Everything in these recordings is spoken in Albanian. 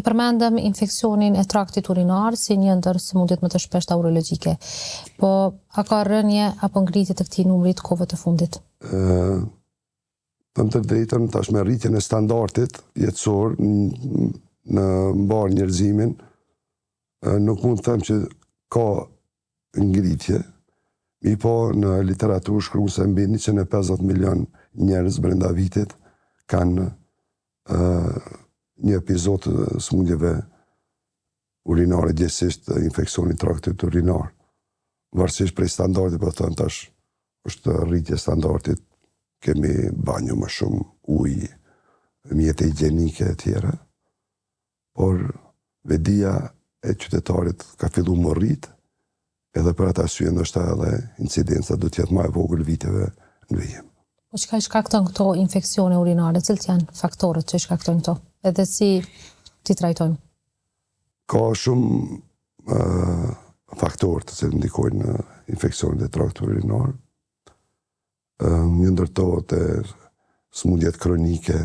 përmendëm infeksionin e traktit urinar si një ndër sëmundjet më të shpeshta urologjike. Po a ka rënje apo ngritje të këtij numri të kohëve të fundit? Të drejtën, tash me rritjen e standardit jetësor në mbar njerëzimin, nuk mund të them që ka ngritje, mi po në literaturë shkruan se mbi 150 milion njerëz brenda vitit kanë një epizod të smundjeve urinare, gjithsesi infeksionit traktit urinar. Varësisht prej standardit, po thënë tash, është rritje standardit, kemi banjo më shumë, ujë, mjete higjienike e tjera, por vedia e qytetarit ka fillu më rrit, edhe për ata arsye ndoshta edhe incidenca do të jetë më e vogël viteve në vijim. Po çka shkakton këto infeksione urinare? Cilët janë faktorët që shkaktojnë këto? Edhe si ti trajtojmë? Ka shumë faktorë të cilët ndikojnë në infeksionin e traktit urinar. Një ndërto të smundjet kronike,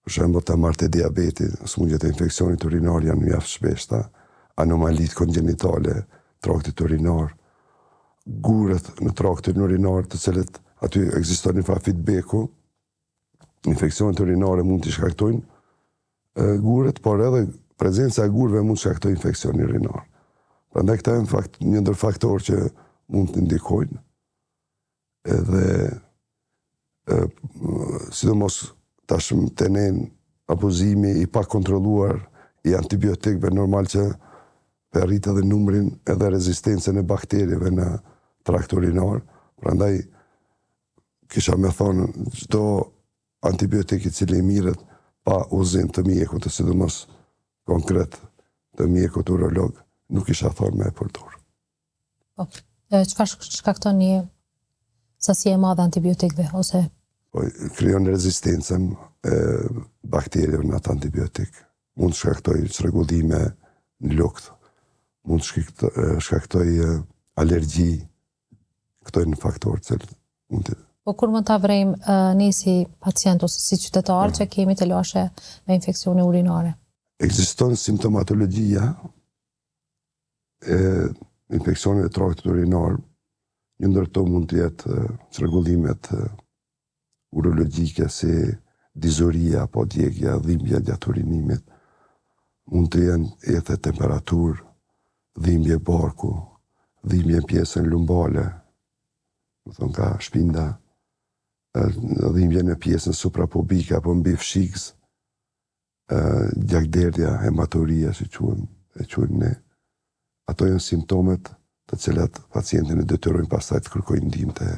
për shembull ta marrë diabeti, smundjet e infeksionit urinar janë mjaft shpeshta, anomalit kongenitale, traktit urinar, gurët në traktin urinar, të cilët aty ekziston një feedbacku, infeksionet urinare mund të shkaktojnë gurët, por edhe prezenca e gurëve mund të shkaktojë infeksion urinar. Prandaj këta janë një ndër faktorë që mund të ndikojnë. Edhe sidomos tashmë tenen abuzimi i pa kontrolluar i antibiotikëve, normal që rrit edhe numrin edhe rezistencën e bakterieve në trakt urinar. Prandaj kisha me thonë çdo antibiotik i cili mirët pa uzim të mjekut, sidomos konkret të mjekut urolog, nuk isha thonë me e përdor. Po, çfarë shkakton një sasi e madhe antibiotikëve ose? Po, krijon rezistencën e bakterieve në atë antibiotik. Mund të shkaktojë çrregullime në lukt, mund të shkaktojë alergji. Këto janë faktorë që mund të. Po kur mund ta vrejmë ne si pacient ose si qytetar që kemi të lashe me infeksione urinare? Ekziston simptomatologjia e infeksionit e traktit urinar. Një ndër to mund të jetë çrregullimet urologjike si dizoria apo djegja, dhimbja gjatë urinimit. Mund të jenë edhe temperaturë, dhimbje barku, dhimbje në pjesën lumbale, më thonë ka shpinda, dhimbje në pjesën suprapubike apo mbi fshikës, gjakderdhja, hematoria, si e quajmë ne. Ato janë simptomet të cilat pacientin e detyrojnë pastaj të kërkojë ndihmë te